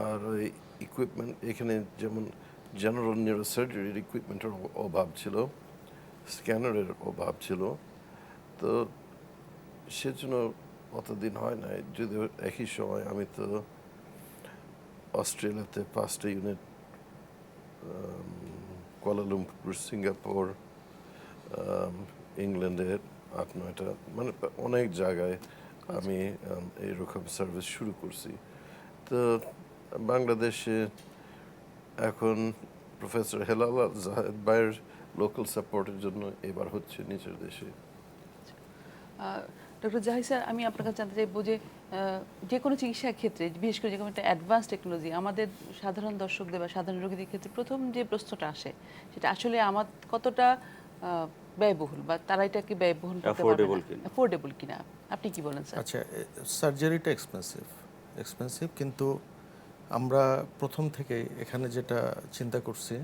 Speaker 2: আর ওই ইকুইপমেন্ট এখানে যেমন জেনারেল নিউরোসার্জারির ইকুইপমেন্টের অভাব ছিল, স্ক্যানারের অভাব ছিল, তো সেজন্য অতদিন হয় নাই। যদিও একই সময় আমি তো অস্ট্রেলিয়াতে 5টা ইউনিট, কুয়ালালামপুর, সিঙ্গাপুর, ইংল্যান্ডের 8-9টা, মানে অনেক জায়গায় আমি এইরকম সার্ভিস শুরু করছি। তো বাংলাদেশে এখন প্রফেসর হেলাল জাহেদ ভাইয়ের লোকাল সাপোর্টের জন্য এবার হচ্ছে নিজের দেশে।
Speaker 1: ডক্টর জাহিদ স্যার, আমি আপনার কাছে জানতে চাইবো যে যে কোনো চিকিৎসার ক্ষেত্রে বিশেষ করে যে কোনো একটা অ্যাডভান্স টেকনোলজি আমাদের সাধারণ দর্শকদের বা সাধারণ রোগীদের ক্ষেত্রে প্রথম যে প্রশ্নটা আসে সেটা আসলে আমার কতটা ব্যয়বহুল বা তারা এটাকে ব্যয়বহুল করতে পারবে
Speaker 4: Affordable
Speaker 1: না,
Speaker 4: কিনা।
Speaker 1: অ্যাফোর্ডেবল কিনা, আপনি কি বলেন স্যার?
Speaker 3: আচ্ছা, সার্জারিটা এক্সপেন্সিভ, কিন্তু আমরা প্রথম থেকে এখানে যেটা চিন্তা করছি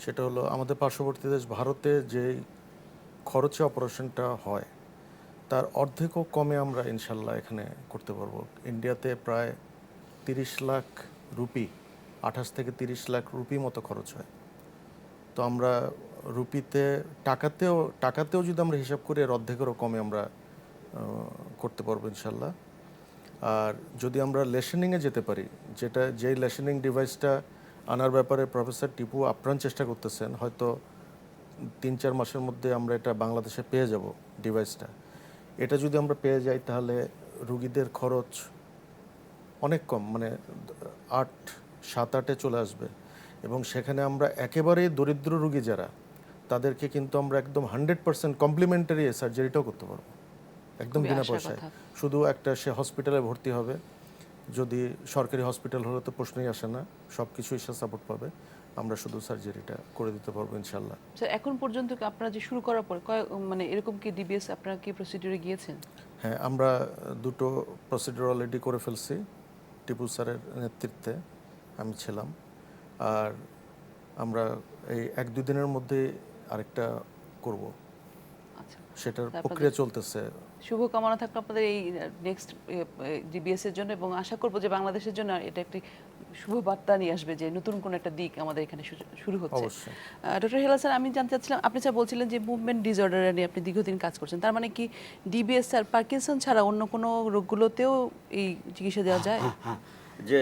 Speaker 3: সেটা হলো আমাদের পার্শ্ববর্তী দেশ ভারতে যে খরচে অপারেশনটা হয় তার অর্ধেকও কমে আমরা ইনশাল্লাহ এখানে করতে পারবো। ইন্ডিয়াতে প্রায় 30 লাখ রুপি, 28 থেকে 30 লাখ রুপি মতো খরচ হয়। তো আমরা রুপিতে টাকাতেও যদি আমরা হিসাব করি এর অর্ধেকেরও কমে আমরা করতে পারবো ইনশাল্লাহ। আর যদি আমরা লেশনিংয়ে যেতে পারি, যেই লেশনিং ডিভাইসটা আনার ব্যাপারে প্রফেসর টিপু আপ্রাণ চেষ্টা করতেছেন, হয়তো 3-4 মাসের মধ্যে আমরা এটা বাংলাদেশে পেয়ে যাব ডিভাইসটা। এটা যদি আমরা পেয়ে যাই তাহলে রুগীদের খরচ অনেক কম, মানে 7-8-এ চলে আসবে। এবং সেখানে আমরা একেবারেই দরিদ্র রুগী যারা, তাদেরকে কিন্তু আমরা একদম 100% কমপ্লিমেন্টারি সার্জারিটাও করতে পারবো, একদম
Speaker 1: খুবই
Speaker 3: বিনা
Speaker 1: আশার
Speaker 3: পয়সায়।
Speaker 1: কথা।
Speaker 3: শুধু একটা সে হসপিটালে ভর্তি হবে, যদি সরকারি হসপিটাল হলে তো প্রশ্নই আসে না, সব কিছুই সে সাপোর্ট পাবে। আমরা শুধু সার্জারিটা করে দিতে পারবো ইনশাল্লাহ।
Speaker 1: স্যার, এখন পর্যন্ত কি আপনারা যে শুরু করার পর মানে এরকম কি ডিবিএস আপনারা কি প্রসিডিউরে গিয়েছেন?
Speaker 3: হ্যাঁ, আমরা দুটো প্রসিডিউর অলরেডি করে ফেলছি, টিপু স্যারের নেতৃত্বে আমি ছিলাম। আর আমরা এই 1-2 দিনের মধ্যে আরেকটা করব,
Speaker 1: আচ্ছা,
Speaker 3: সেটার
Speaker 1: আপনাদের-
Speaker 3: প্রক্রিয়া চলতেছে।
Speaker 1: শুভকামনা থাকলো আপনাদের এই নেক্সট ডিবিএস এর জন্য, এবং আশা করব যে বাংলাদেশের জন্য এটা একটি শুভ বার্তা নিয়ে আসবে যে নতুন কোন একটা দিক আমাদের এখানে শুরু হচ্ছে।
Speaker 3: অবশ্যই।
Speaker 1: ডক্টর হেলাল স্যার, আমি জানতে চাচ্ছিলাম, আপনি স্যার বলছিলেন যে মুভমেন্ট ডিসঅর্ডার নিয়ে আপনি দীর্ঘদিন কাজ করছেন, তার মানে কি ডিবিএস আর পার্কিনসন ছাড়া অন্য কোনো রোগগুলোতেও এই চিকিৎসা দেওয়া যায়?
Speaker 4: যে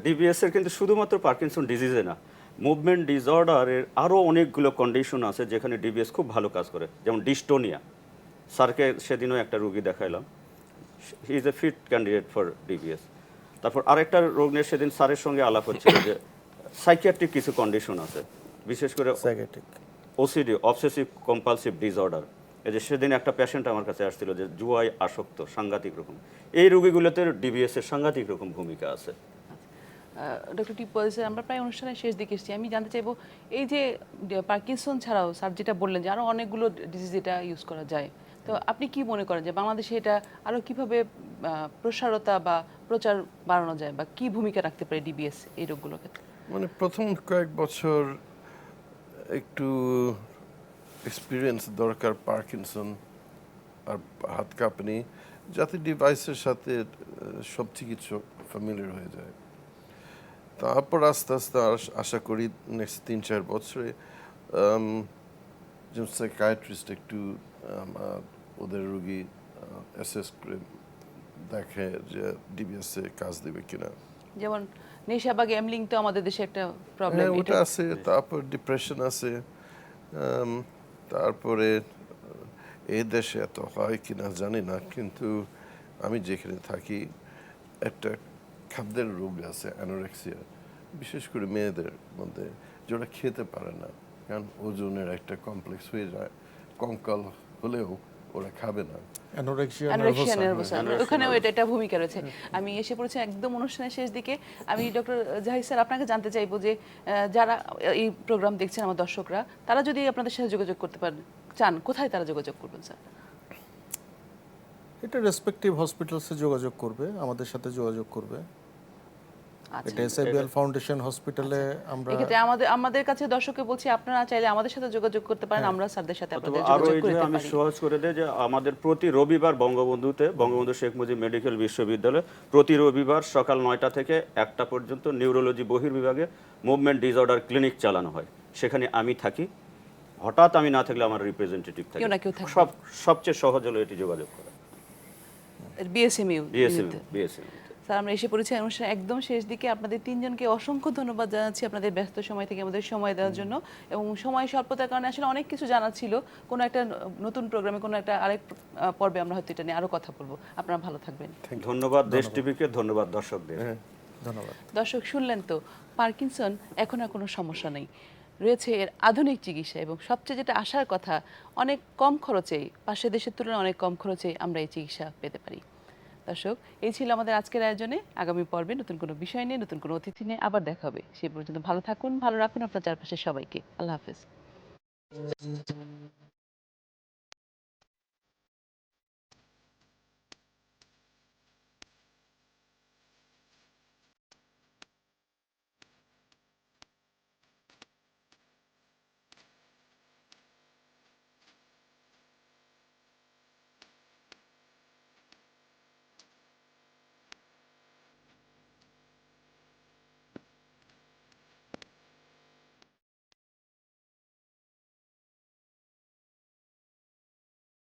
Speaker 4: ডিবিএস এর কিন্তু শুধুমাত্র পার্কিনসন ডিজিজে না, মুভমেন্ট ডিসঅর্ডারের আরও অনেকগুলো কন্ডিশন আছে যেখানে ডিবিএস খুব ভালো কাজ করে, যেমন ডিস্টোনিয়া। স্যারকে সেদিনও একটা রোগী দেখাইলাম, he is a fit candidate for DBS. তারপর আরেকটা রোগ নিয়ে সেদিন স্যারের সঙ্গে আলাপ হচ্ছিল যে সাইকিয়াট্রিক কিছু কন্ডিশন আছে, বিশেষ করে
Speaker 3: psychiatric,
Speaker 4: OCD, obsessive compulsive disorder. এই যে সেদিন একটা পেশেন্ট আমার কাছে আসছিল যে জুয়ায় আসক্ত সাংঘাতিক রকম, এই রোগীগুলোতে ডিবিএস এর সাংঘাতিক রকম ভূমিকা আছে।
Speaker 1: ডক্টর টিপু স্যার, আমরা প্রায় অনুষ্ঠানের শেষ দিকে এসেছি, আমি জানতে চাইবো এই যে পার্কিনসন ছাড়াও স্যার যেটা বললেন যে আরও অনেকগুলো ডিজিজ এটা ইউজ করা যায়, তো আপনি কি মনে করেন যে বাংলাদেশে এটা আরও কিভাবে প্রসারতা বা প্রচার বাড়ানো যায়, বা কি ভূমিকা রাখতে পারে ডিবিএস এই রোগগুলোর ক্ষেত্রে?
Speaker 2: মানে প্রথম কয়েক বছর একটু এক্সপিরিয়েন্স দরকার পার্কিনসন আর হাত কাঁপানি, যাতে ডিভাইসের সাথে সব চিকিৎসক ফ্যামিলিয়ার হয়ে যায়। তারপর আস্তে আস্তে আশা করি নেক্সট 3-4 বছরে যেমন সাইকিয়াট্রিস্ট একটু ওদের রুগী অ্যাসেস করে দেখে যে ডিবিএসে কাজ দেবে কিনা।
Speaker 1: যেমন নেশা বা গ্যামলিং তো আমাদের দেশে একটা প্রবলেম।
Speaker 2: হ্যাঁ, ওটা আছে। তারপর ডিপ্রেশন আছে। তারপরে এই দেশে এত হয় কিনা জানি না, কিন্তু আমি যেখানে থাকি একটা খাদ্যের রোগ আছে, অ্যানোরেক্সিয়া, বিশেষ করে মেয়েদের মধ্যে, যেটা খেতে পারে না, কারণ ওজনের একটা কমপ্লেক্স হয়ে যায়, কঙ্কাল হলেও ওরা খাবে না।
Speaker 3: Anorexia
Speaker 1: anorexia
Speaker 3: নার্ভাসা।
Speaker 1: নার্ভাসা, ওখানেও এটা ভূমিকা রয়েছে। আমি এসে পড়েছি একদম অনুষ্ঠানের শেষ দিকে। আমি ডক্টর জাহিদ স্যার আপনাকে জানতে চাইবো যে যারা এই প্রোগ্রাম দেখছেন আমার দর্শকরা, তারা যদি আপনাদের সাথে যোগাযোগ করতে চান, কোথায় তারা যোগাযোগ করবেন স্যার?
Speaker 3: এটা রেসপেক্টিভ হসপিটালসে যোগাযোগ করবে, আমাদের সাথে যোগাযোগ করবে।
Speaker 1: আচ্ছা,
Speaker 3: এটা এসআইবিএল ফাউন্ডেশন হসপিটালে আমরা।
Speaker 1: এক্ষেত্রে আমাদের কাছে দর্শককে বলছি, আপনারা চাইলে আমাদের সাথে যোগাযোগ করতে পারেন, আমরা স্যারদের সাথে আপনাদের
Speaker 4: আরো
Speaker 1: যোগাযোগ
Speaker 4: এই যে
Speaker 1: করতে
Speaker 4: আমি
Speaker 1: পারি।
Speaker 4: সহজ করে দেই যে আমাদের প্রতি রবিবার বঙ্গবন্ধু শেখ মুজিব মেডিকেল বিশ্ববিদ্যালয়ে প্রতি রবিবার সকাল 9টা থেকে 1টা পর্যন্ত নিউরোলজি বহির্বিভাগে মুভমেন্ট ডিসঅর্ডার ক্লিনিক চালানো হয়। সেখানে আমি থাকি, হঠাৎ আমি না থাকলে আমার রিপ্রেজেন্টেটিভ থাকে।
Speaker 1: কেউ না কেউ থাকবে।
Speaker 4: সবচেয়ে সহজ হলো এটি যোগাযোগ করা।
Speaker 1: বিএসএমইউ।
Speaker 4: বিএসএম।
Speaker 1: স্যার, আমরা এসে পড়েছি অনুষ্ঠানের একদম শেষ দিকে। আপনাদের তিনজনকে অসংখ্য ধন্যবাদ জানাচ্ছি আপনাদের ব্যস্ত সময় থেকে আমাদের সময় দেওয়ার জন্য, এবং সময় স্বল্পতার কারণে আসলে অনেক কিছু জানার ছিল। কোনো একটা নতুন প্রোগ্রামে, কোনো একটা আরেক পর্বে আমরা হয়তো এটা নিয়ে আরও কথা বলবো। আপনারা ভালো থাকবেন।
Speaker 4: ধন্যবাদ দেশ টিভিকে, ধন্যবাদ দর্শকদের।
Speaker 3: ধন্যবাদ।
Speaker 1: দর্শক শুনলেন তো, পার্কিনসন এখন আর কোনো সমস্যা নেই। রয়েছে এর আধুনিক চিকিৎসা এবং সবচেয়ে যেটা আসার কথা অনেক কম খরচেই পাশের দেশের তুলনায় অনেক কম খরচেই আমরা এই চিকিৎসা পেতে পারি। দর্শক, এই ছিল আমাদের আজকের আয়োজনে। আগামী পর্বে নতুন কোনো বিষয় নিয়ে নতুন কোনো অতিথি নিয়ে আবার দেখা হবে। সেই পর্যন্ত ভালো থাকুন, ভালো রাখুন আপনার চারপাশের সবাইকে। আল্লাহ হাফেজ।